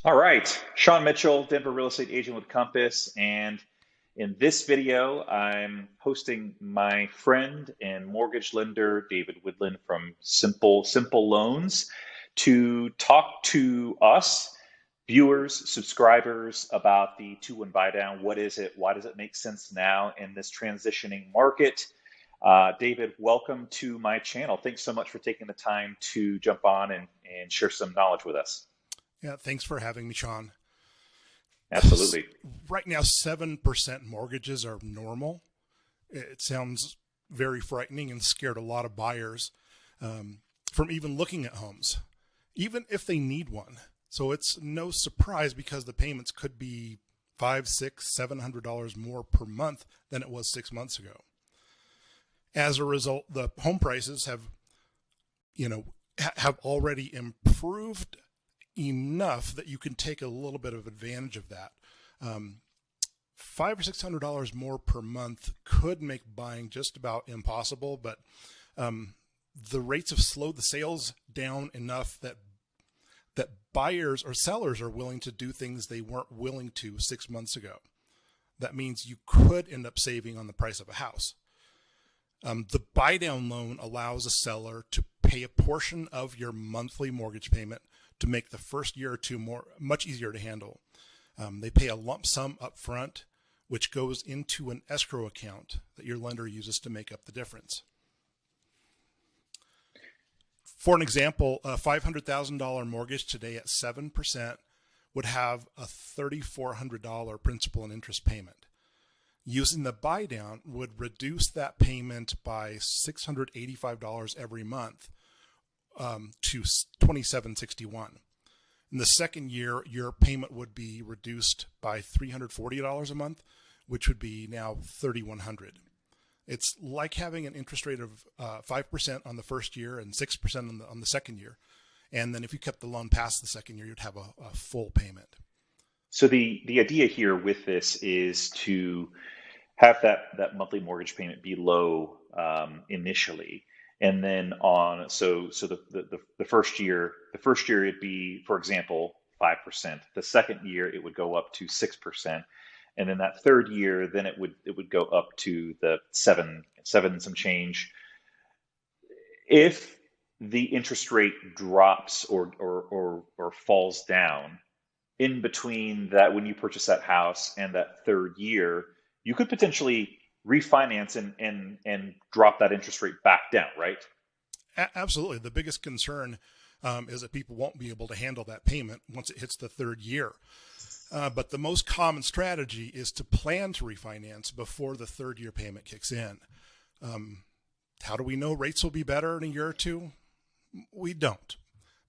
All right, Sean Mitchell, Denver real estate agent with Compass, and in this video, I'm hosting my friend and mortgage lender, David Woodland from Simple Loans, to talk to us, viewers, subscribers, about the 2-1 buy down. What is it? Why does it make sense now in this transitioning market? David, welcome to my channel. Thanks so much for taking the time to jump on and share some knowledge with us. Yeah, thanks for having me, Sean. Absolutely. Right now, 7% mortgages are normal. It sounds very frightening and scared a lot of buyers from even looking at homes, even if they need one. So it's no surprise because the payments could be $500, $600, $700 more per month than it was 6 months ago. As a result, the home prices have already improved enough that you can take a little bit of advantage of that. $500 or $600 more per month could make buying just about impossible, but the rates have slowed the sales down enough that buyers or sellers are willing to do things they weren't willing to 6 months ago. That means you could end up saving on the price of a house. The buy-down loan allows a seller to pay a portion of your monthly mortgage payment to make the first year or two much easier to handle. They pay a lump sum up front, which goes into an escrow account that your lender uses to make up the difference. For an example, a $500,000 mortgage today at 7% would have a $3,400 principal and interest payment. Using the buy down would reduce that payment by $685 every month to $2,761. In the second year, your payment would be reduced by $340 a month, which would be now $3,100. It's like having an interest rate of 5% on the first year and 6% on the second year. And then if you kept the loan past the second year, you'd have a full payment. So the idea here with this is to have that monthly mortgage payment be low initially, and then the first year it'd be, for example, 5%. The second year it would go up to 6%, and then that third year then it would go up to the seven and some change. If the interest rate drops or falls down in between that, when you purchase that house and that third year, you could potentially refinance and drop that interest rate back down, right? Absolutely. The biggest concern is that people won't be able to handle that payment once it hits the third year. But the most common strategy is to plan to refinance before the third year payment kicks in. How do we know rates will be better in a year or two? We don't,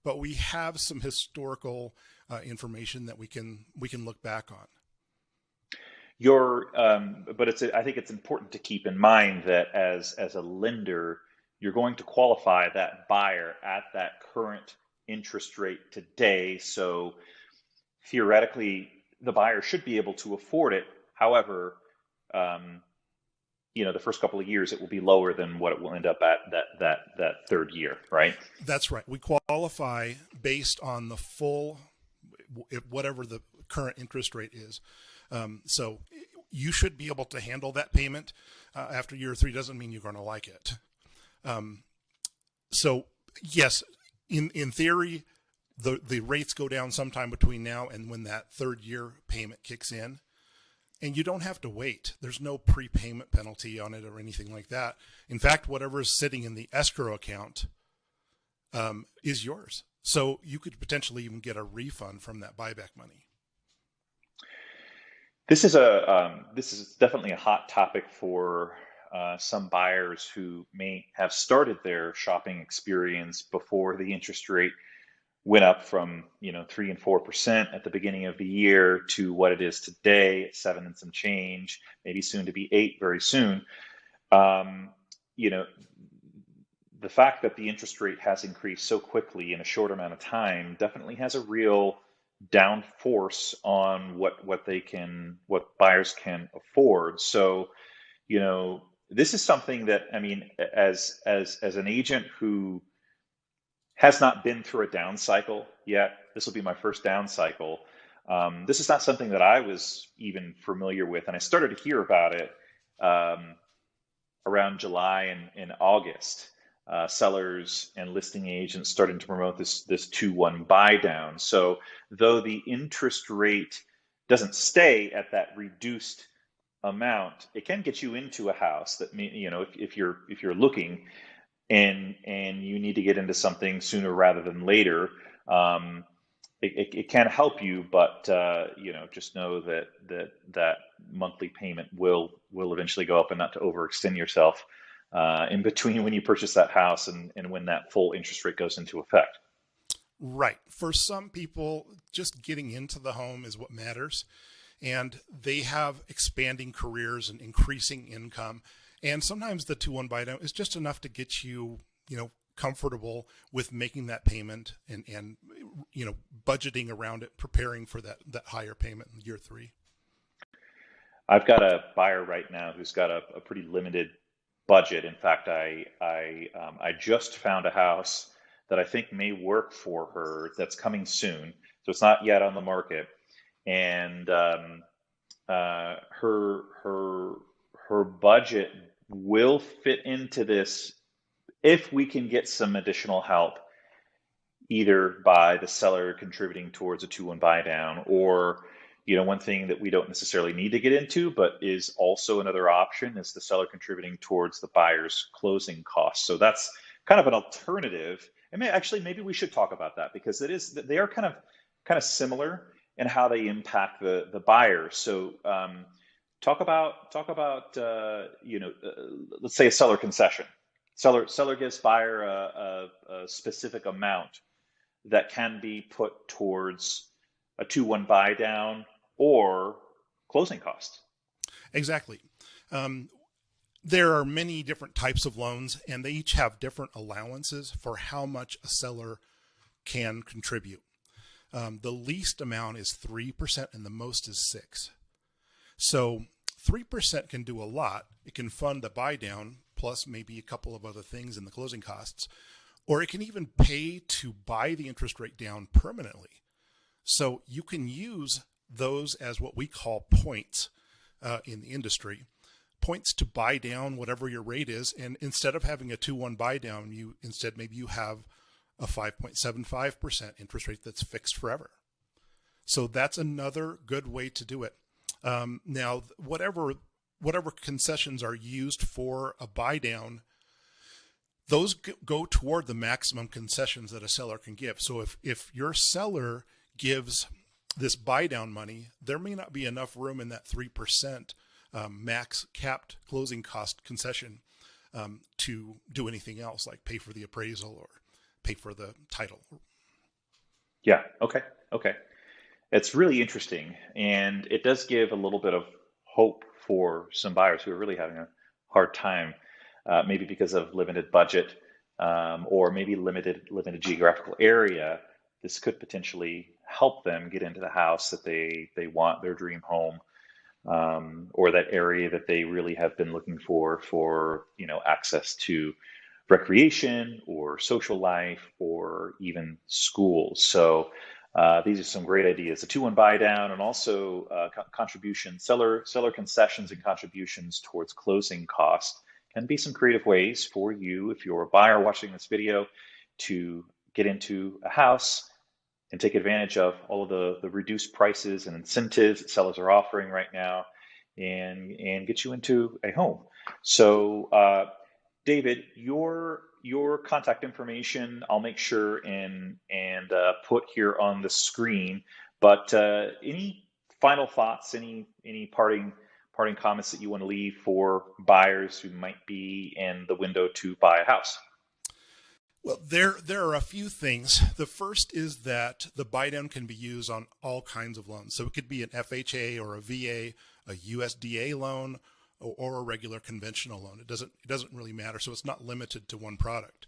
but we have some historical information that we can look back on. I think it's important to keep in mind that as a lender, you're going to qualify that buyer at that current interest rate today. So theoretically, the buyer should be able to afford it. However, the first couple of years it will be lower than what it will end up at that third year, right? That's right. We qualify based on the full, whatever the current interest rate is. So you should be able to handle that payment after year three. Doesn't mean you're going to like it. So yes, in theory, the rates go down sometime between now and when that third year payment kicks in, and you don't have to wait. There's no prepayment penalty on it or anything like that. In fact, whatever is sitting in the escrow account is yours. So you could potentially even get a refund from that buyback money. This is definitely a hot topic for some buyers who may have started their shopping experience before the interest rate went up from 3 and 4% at the beginning of the year to what it is today at 7 and some change, maybe soon to be 8 very soon. The fact that the interest rate has increased so quickly in a short amount of time definitely has a real down force on what buyers can afford. So, this is something that, I mean, as an agent who has not been through a down cycle yet. This will be my first down cycle. This is not something that I was even familiar with, and I started to hear about it um, around July and August. Sellers and listing agents starting to promote this 2-1 buy down. So though the interest rate doesn't stay at that reduced amount, it can get you into a house that, you know, if you're looking and you need to get into something sooner rather than later. Um, it can help you, but you know, just know that monthly payment will eventually go up, and not to overextend yourself in between when you purchase that house and when that full interest rate goes into effect. Right. For some people, just getting into the home is what matters. And they have expanding careers and increasing income. And sometimes the 2-1 buy down is just enough to get you, you know, comfortable with making that payment and you know, budgeting around it, preparing for that higher payment in year 3. I've got a buyer right now who's got a pretty limited budget. In fact, I just found a house that I think may work for her that's coming soon. So it's not yet on the market, and her budget will fit into this if we can get some additional help, either by the seller contributing towards a 2-1 buy down, or, you know, one thing that we don't necessarily need to get into, but is also another option, is the seller contributing towards the buyer's closing costs. So that's kind of an alternative. And maybe we should talk about that, because they are kind of similar in how they impact the buyer. So talk about you know, let's say a seller concession. Seller gives buyer a specific amount that can be put towards a 2-1 buy down or closing costs. Exactly. There are many different types of loans, and they each have different allowances for how much a seller can contribute. The least amount is 3% and the most is 6%. So 3% can do a lot. It can fund the buy down plus maybe a couple of other things in the closing costs, or it can even pay to buy the interest rate down permanently. So you can use those as what we call points in the industry, points to buy down whatever your rate is. And instead of having a 2-1 buy down, maybe you have a 5.75% interest rate that's fixed forever. So that's another good way to do it. Now, whatever concessions are used for a buy down, those go toward the maximum concessions that a seller can give. So if your seller gives this buy down money, there may not be enough room in that 3% max capped closing cost concession to do anything else, like pay for the appraisal or pay for the title. Yeah. Okay. It's really interesting, and it does give a little bit of hope for some buyers who are really having a hard time, maybe because of limited budget, or maybe limited geographical area. This could potentially help them get into the house that they want, their dream home, or that area that they really have been looking for, you know, access to recreation or social life or even schools. So these are some great ideas. A 2-1 buy down, and also seller concessions and contributions towards closing costs can be some creative ways for you, if you're a buyer watching this video, to get into a house and take advantage of all of the reduced prices and incentives that sellers are offering right now, and get you into a home. So David, your contact information, I'll make sure and put here on the screen. But any final thoughts, any parting comments that you want to leave for buyers who might be in the window to buy a house? Well, there are a few things. The first is that the buy down can be used on all kinds of loans. So it could be an FHA or a VA, a USDA loan, or a regular conventional loan. It doesn't really matter. So it's not limited to one product.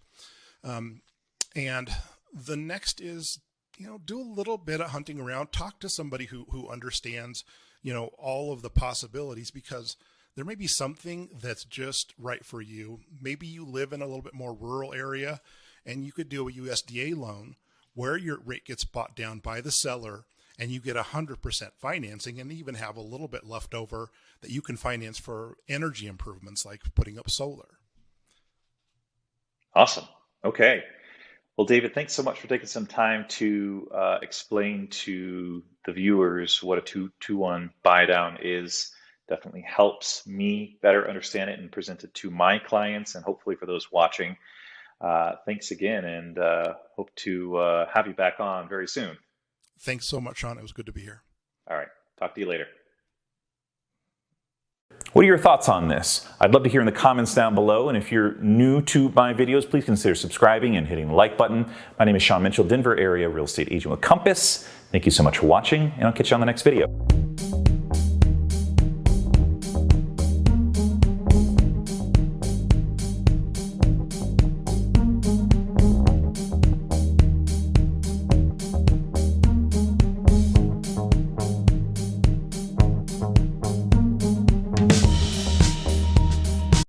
And the next is, you know, do a little bit of hunting around, talk to somebody who understands, you know, all of the possibilities, because there may be something that's just right for you. Maybe you live in a little bit more rural area And you could do a USDA loan where your rate gets bought down by the seller and you get 100% financing and even have a little bit left over that you can finance for energy improvements like putting up solar. Awesome. Okay. Well, David, thanks so much for taking some time to explain to the viewers what a 2-1 buy down is. Definitely helps me better understand it and present it to my clients and hopefully for those watching. Thanks again, and hope to have you back on very soon. Thanks so much, Sean. It was good to be here. All right. Talk to you later. What are your thoughts on this? I'd love to hear in the comments down below, and if you're new to my videos, please consider subscribing and hitting the like button. My name is Sean Mitchell, Denver area real estate agent with Compass. Thank you so much for watching, and I'll catch you on the next video.